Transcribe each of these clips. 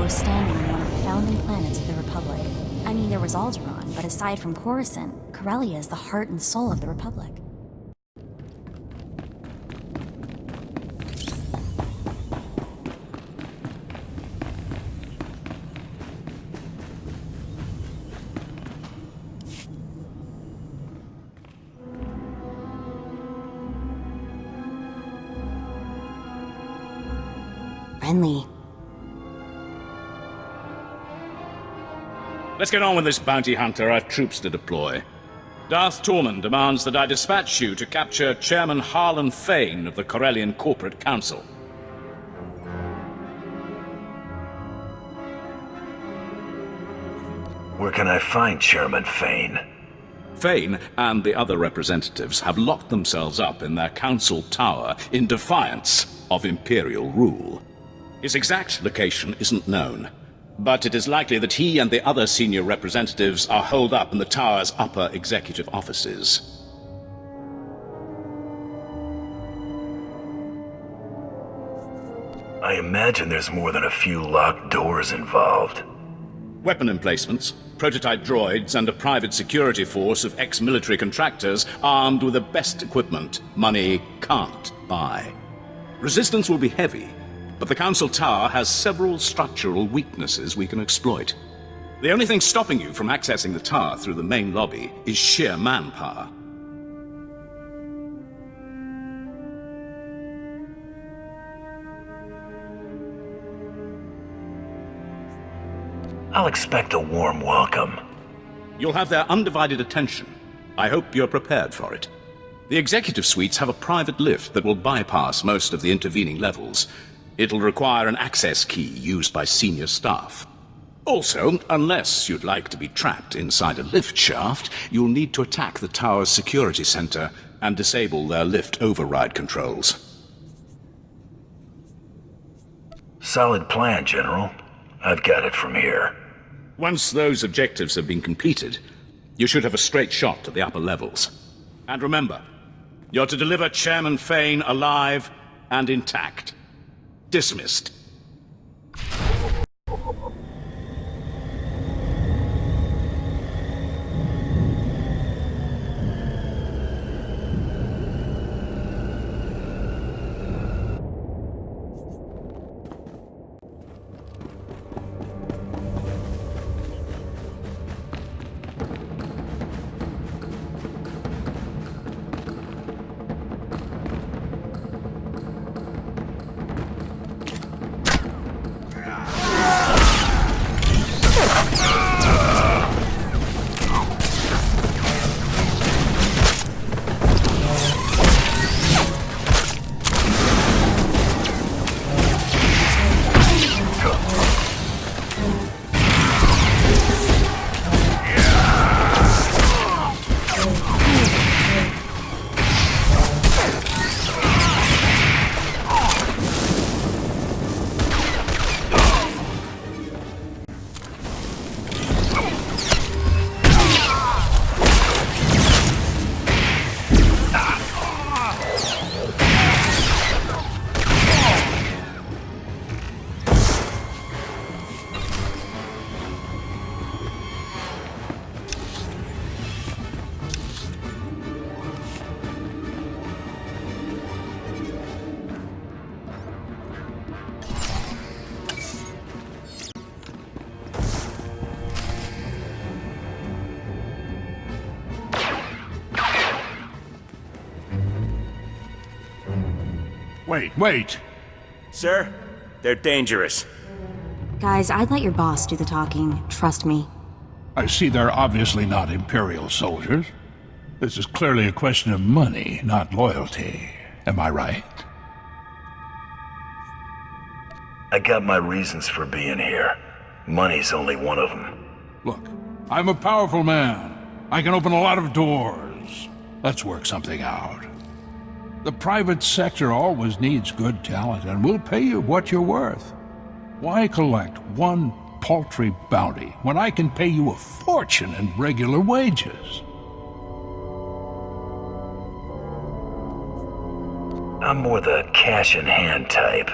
was standing on one of the founding planets of the Republic. I mean, there was Alderaan, but aside from Coruscant, Corellia is the heart and soul of the Republic. Friendly. Let's get on with this, bounty hunter. I've troops to deploy. Darth Tormen demands that I dispatch you to capture Chairman Harlan Fane of the Corellian Corporate Council. Where can I find Chairman Fane? Fane and the other representatives have locked themselves up in their council tower in defiance of Imperial rule. His exact location isn't known, but it is likely that he and the other senior representatives are holed up in the tower's upper executive offices. I imagine there's more than a few locked doors involved. Weapon emplacements, prototype droids, and a private security force of ex-military contractors armed with the best equipment money can't buy. Resistance will be heavy, but the Council Tower has several structural weaknesses we can exploit. The only thing stopping you from accessing the tower through the main lobby is sheer manpower. I'll expect a warm welcome. You'll have their undivided attention. I hope you're prepared for it. The executive suites have a private lift that will bypass most of the intervening levels. It'll require an access key used by senior staff. Also, unless you'd like to be trapped inside a lift shaft, you'll need to attack the tower's security center and disable their lift override controls. Solid plan, General. I've got it from here. Once those objectives have been completed, you should have a straight shot to the upper levels. And remember, you're to deliver Chairman Fane alive and intact. Dismissed. Wait! Sir, they're dangerous. Guys, I'd let your boss do the talking. Trust me. I see they're obviously not Imperial soldiers. This is clearly a question of money, not loyalty. Am I right? I got my reasons for being here. Money's only one of them. Look, I'm a powerful man. I can open a lot of doors. Let's work something out. The private sector always needs good talent, and we'll pay you what you're worth. Why collect one paltry bounty when I can pay you a fortune in regular wages? I'm more the cash-in-hand type.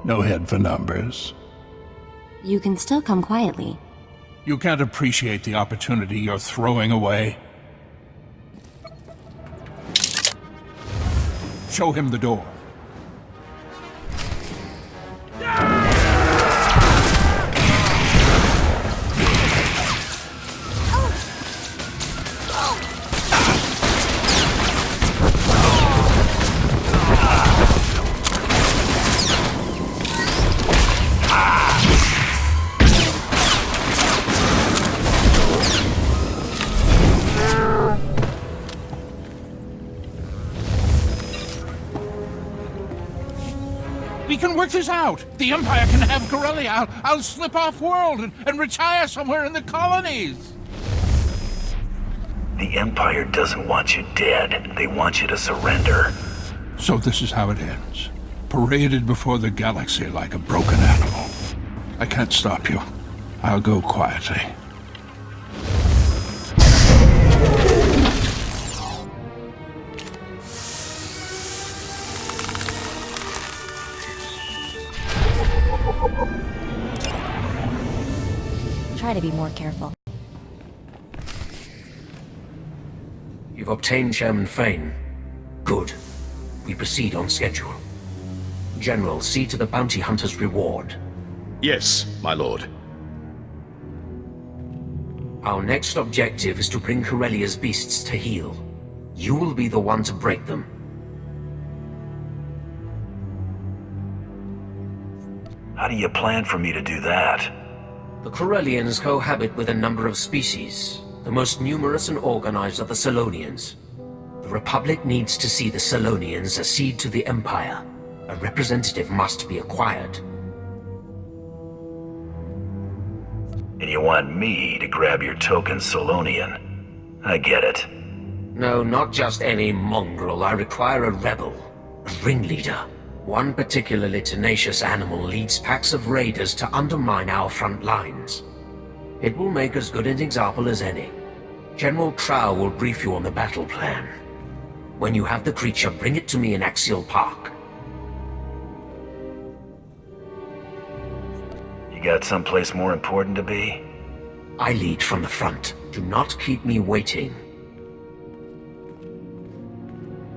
No head for numbers. You can still come quietly. You can't appreciate the opportunity you're throwing away. Show him the door. We can work this out. The Empire can have Corellia. I'll slip off world and retire somewhere in the colonies. The Empire doesn't want you dead. They want you to surrender. So this is how it ends. Paraded before the galaxy like a broken animal. I can't stop you. I'll go quietly. Try to be more careful. You've obtained Chairman Fane. Good. We proceed on schedule. General, see to the bounty hunter's reward. Yes, my lord. Our next objective is to bring Corellia's beasts to heel. You will be the one to break them. How do you plan for me to do that? The Corellians cohabit with a number of species. The most numerous and organized are the Selonians. The Republic needs to see the Selonians accede to the Empire. A representative must be acquired. And you want me to grab your token Selonian? I get it. No, not just any mongrel. I require a rebel. A ringleader. One particularly tenacious animal leads packs of raiders to undermine our front lines. It will make as good an example as any. General Trow will brief you on the battle plan. When you have the creature, bring it to me in Axial Park. You got someplace more important to be? I lead from the front. Do not keep me waiting.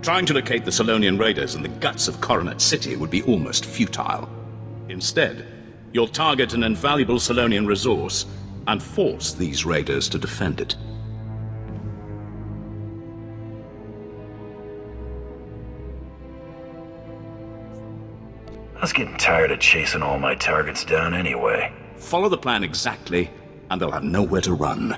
Trying to locate the Selonian raiders in the guts of Coronet City would be almost futile. Instead, you'll target an invaluable Selonian resource and force these raiders to defend it. I was getting tired of chasing all my targets down anyway. Follow the plan exactly, and they'll have nowhere to run.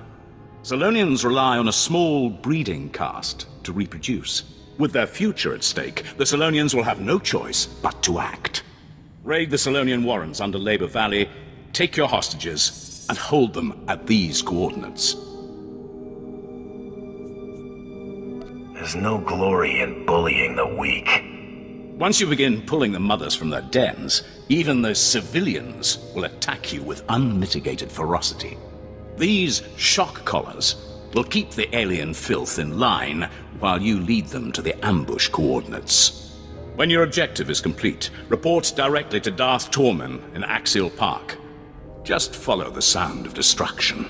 Selonians rely on a small breeding caste to reproduce. With their future at stake, the Selonians will have no choice but to act. Raid the Selonian warrens under Labor Valley, take your hostages, and hold them at these coordinates. There's no glory in bullying the weak. Once you begin pulling the mothers from their dens, even the civilians will attack you with unmitigated ferocity. These shock collars will keep the alien filth in line while you lead them to the ambush coordinates. When your objective is complete, report directly to Darth Tormen in Axial Park. Just follow the sound of destruction.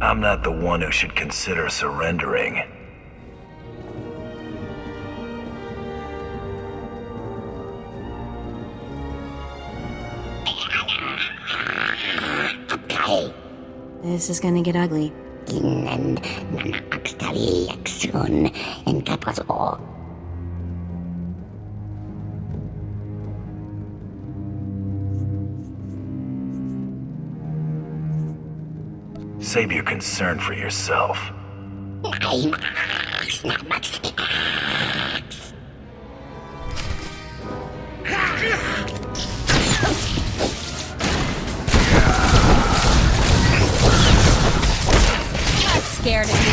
I'm not the one who should consider surrendering. This is gonna get ugly. Save your concern for yourself. I'm scared of you.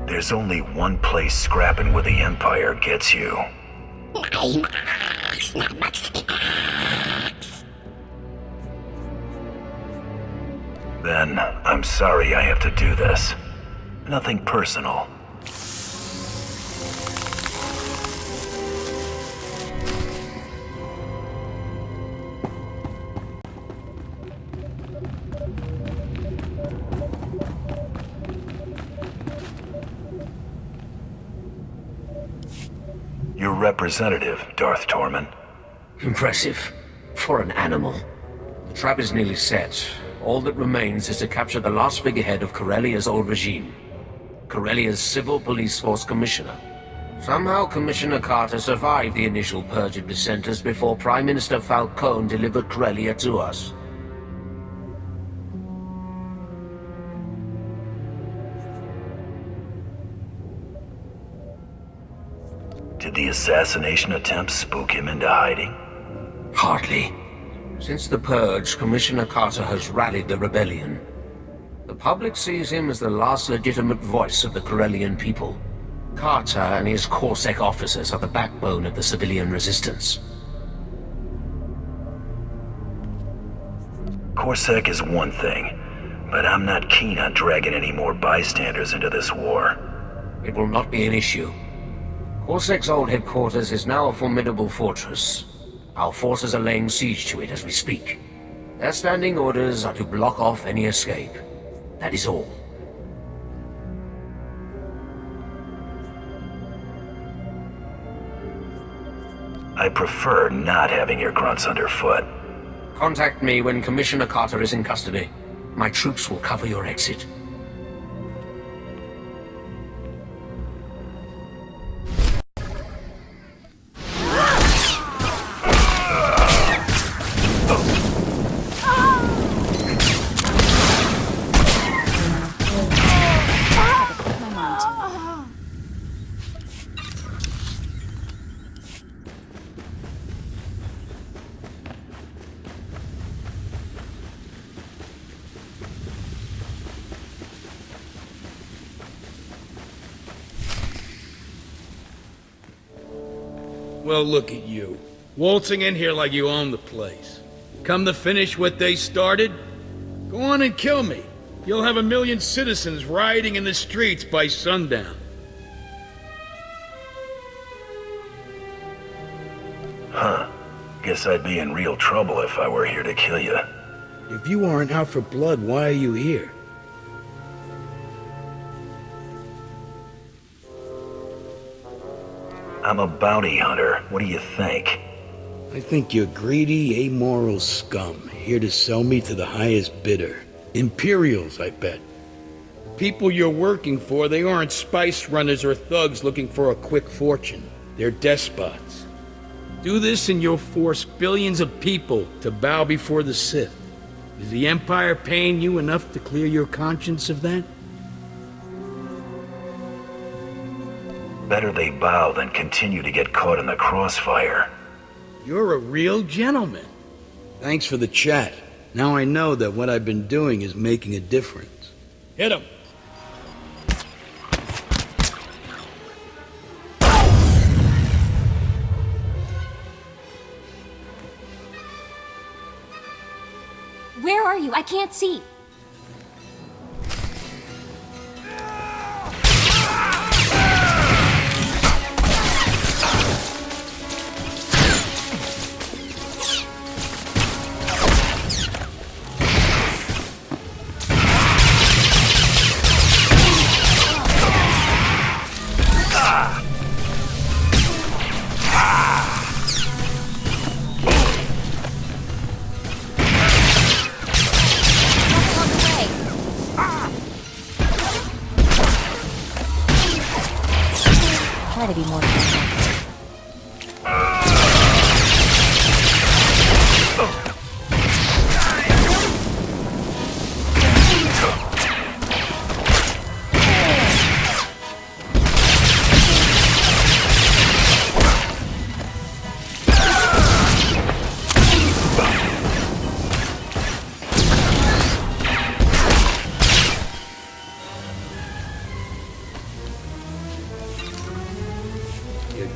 There's only one place scrapping with the Empire gets you. Then, I'm sorry I have to do this. Nothing personal. Your representative, Darth Tormen. Impressive. For an animal. The trap is nearly set. All that remains is to capture the last figurehead of Corellia's old regime. Corellia's Civil Police Force Commissioner. Somehow Commissioner Carter survived the initial purge of dissenters before Prime Minister Falcone delivered Corellia to us. Did the assassination attempt spook him into hiding? Hardly. Since the purge, Commissioner Carter has rallied the rebellion. The public sees him as the last legitimate voice of the Corellian people. Carter and his Corsec officers are the backbone of the civilian resistance. Corsec is one thing, but I'm not keen on dragging any more bystanders into this war. It will not be an issue. Corsec's old headquarters is now a formidable fortress. Our forces are laying siege to it as we speak. Their standing orders are to block off any escape. That is all. I prefer not having your grunts underfoot. Contact me when Commissioner Carter is in custody. My troops will cover your exit. Well, look at you. Waltzing in here like you own the place. Come to finish what they started? Go on and kill me. You'll have 1 million citizens rioting in the streets by sundown. Huh. Guess I'd be in real trouble if I were here to kill you. If you aren't out for blood, why are you here? I'm a bounty hunter. What do you think? I think you're greedy, amoral scum, here to sell me to the highest bidder. Imperials, I bet. The people you're working for, they aren't spice runners or thugs looking for a quick fortune. They're despots. Do this and you'll force billions of people to bow before the Sith. Is the Empire paying you enough to clear your conscience of that? Better they bow than continue to get caught in the crossfire. You're a real gentleman. Thanks for the chat. Now I know that what I've been doing is making a difference. Hit him! Where are you? I can't see. Try to be more careful.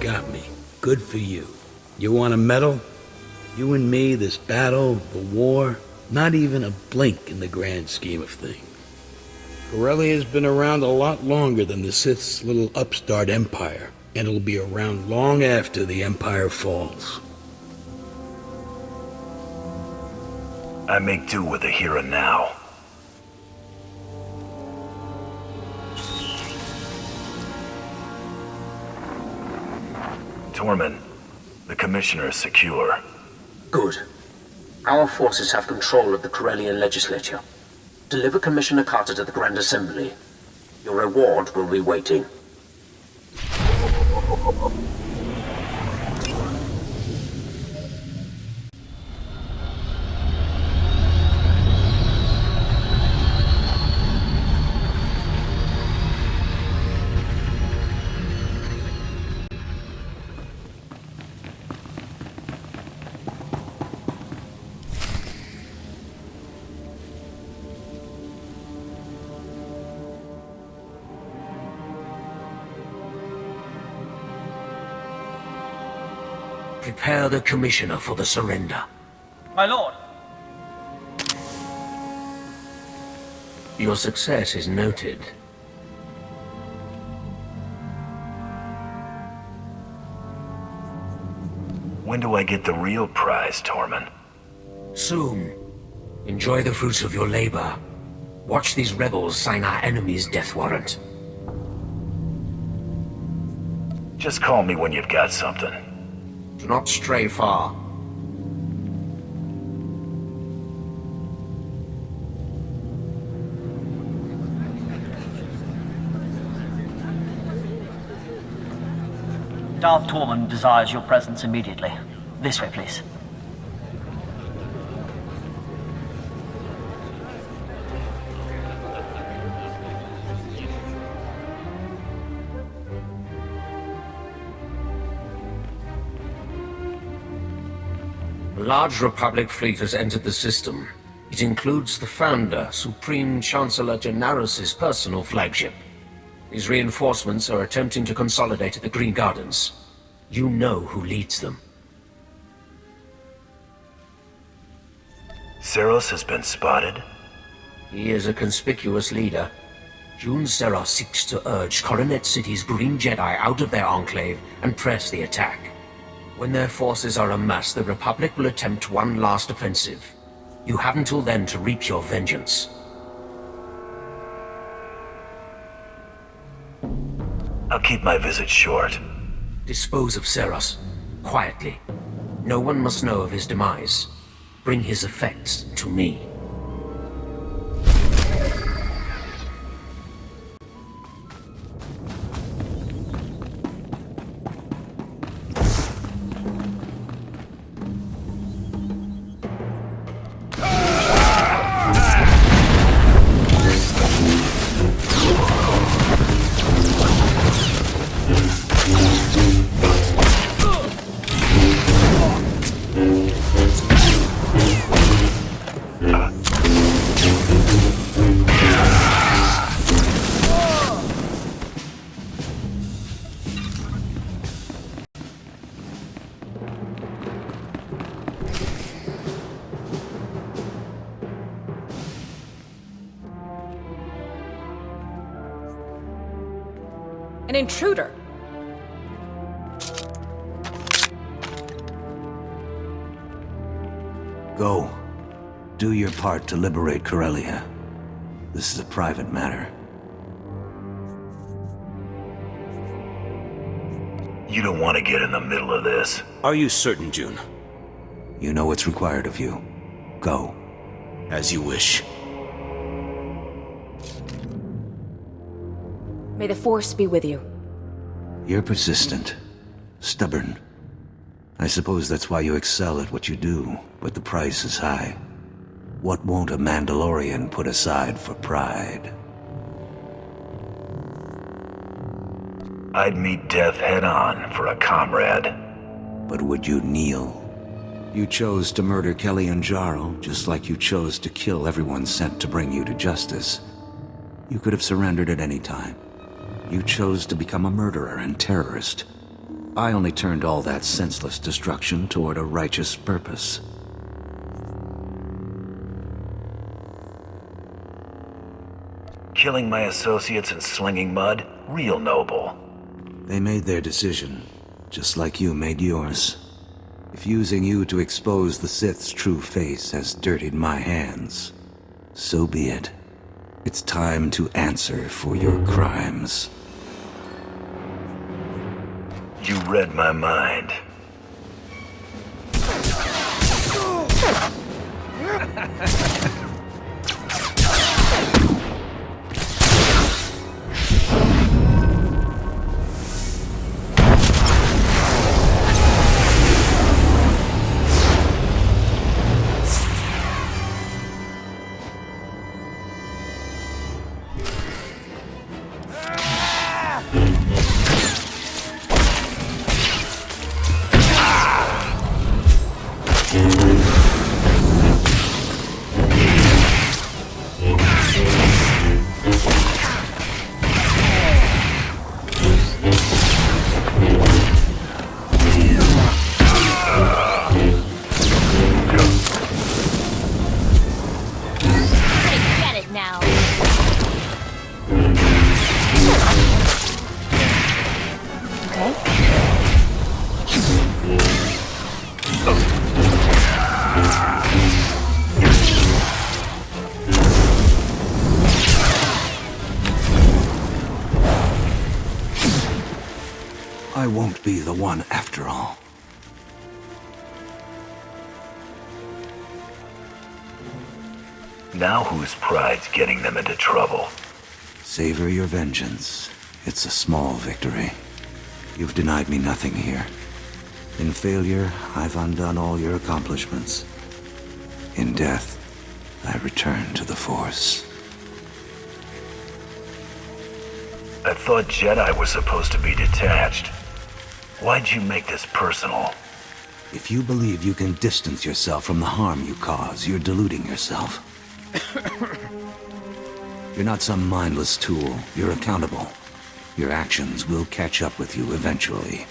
Got me. Good for you. You want a medal? You and me, this battle, the war, not even a blink in the grand scheme of things. Corellia has been around a lot longer than the Sith's little upstart empire, and it'll be around long after the empire falls. I make do with the here and now. Tormen, the Commissioner is secure. Good. Our forces have control of the Corellian legislature. Deliver Commissioner Carter to the Grand Assembly. Your reward will be waiting. Prepare the Commissioner for the surrender. My lord! Your success is noted. When do I get the real prize, Tormen? Soon. Enjoy the fruits of your labor. Watch these rebels sign our enemy's death warrant. Just call me when you've got something. Do not stray far. Darth Tormen desires your presence immediately. This way, please. A large Republic fleet has entered the system. It includes the founder, Supreme Chancellor Jun Seros' personal flagship. These reinforcements are attempting to consolidate at the Green Gardens. You know who leads them. Seros has been spotted? He is a conspicuous leader. Jun Seros seeks to urge Coronet City's Green Jedi out of their enclave and press the attack. When their forces are amassed, the Republic will attempt one last offensive. You have until then to reap your vengeance. I'll keep my visit short. Dispose of Seros, quietly. No one must know of his demise. Bring his effects to me. An intruder. Go. Do your part to liberate Corellia. This is a private matter. You don't want to get in the middle of this. Are you certain, Jun? You know what's required of you. Go. As you wish. May the Force be with you. You're persistent. Stubborn. I suppose that's why you excel at what you do, but the price is high. What won't a Mandalorian put aside for pride? I'd meet death head-on for a comrade. But would you kneel? You chose to murder Kelly and Jarl, just like you chose to kill everyone sent to bring you to justice. You could have surrendered at any time. You chose to become a murderer and terrorist. I only turned all that senseless destruction toward a righteous purpose. Killing my associates and slinging mud? Real noble. They made their decision, just like you made yours. If using you to expose the Sith's true face has dirtied my hands, so be it. It's time to answer for your crimes. You read my mind. I won't be the one after all. Now whose pride's getting them into trouble? Savor your vengeance. It's a small victory. You've denied me nothing here. In failure, I've undone all your accomplishments. In death, I return to the Force. I thought Jedi were supposed to be detached. Why'd you make this personal? If you believe you can distance yourself from the harm you cause, you're deluding yourself. You're not some mindless tool. You're accountable. Your actions will catch up with you eventually.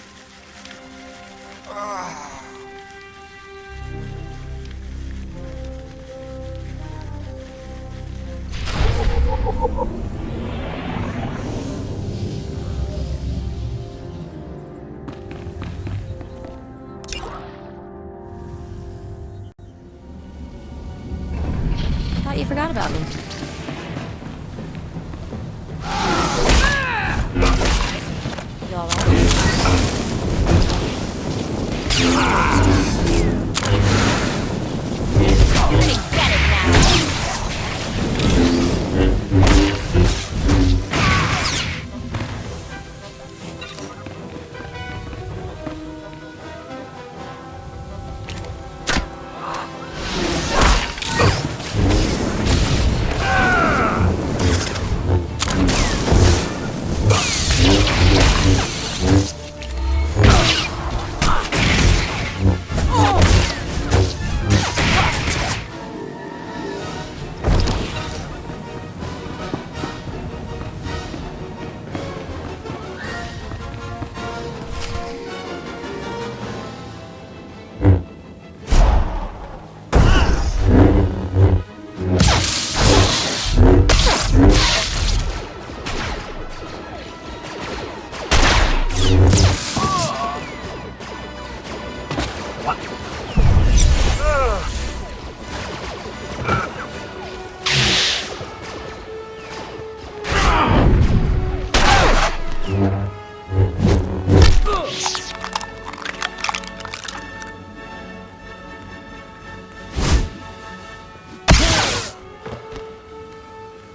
Thought you forgot about me. You all right? You're gonna get it now.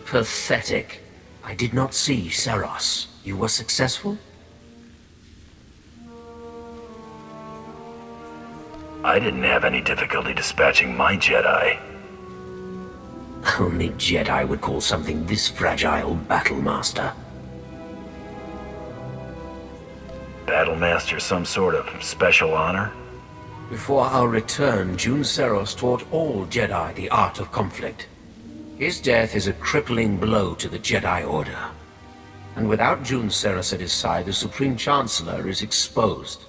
Pathetic. I did not see Seros. You were successful? I didn't have any difficulty dispatching my Jedi. Only Jedi would call something this fragile Battlemaster. Battlemaster some sort of special honor? Before our return, Jun Seros taught all Jedi the art of conflict. His death is a crippling blow to the Jedi Order. And without Jun Seros at his side, the Supreme Chancellor is exposed.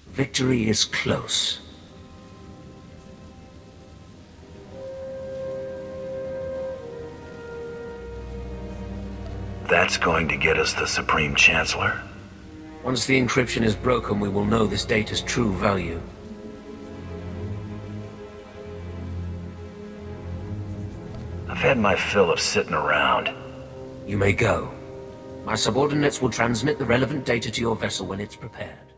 Victory is close. That's going to get us the Supreme Chancellor. Once the encryption is broken, we will know this data's true value. I've had my fill of sitting around. You may go. My subordinates will transmit the relevant data to your vessel when it's prepared.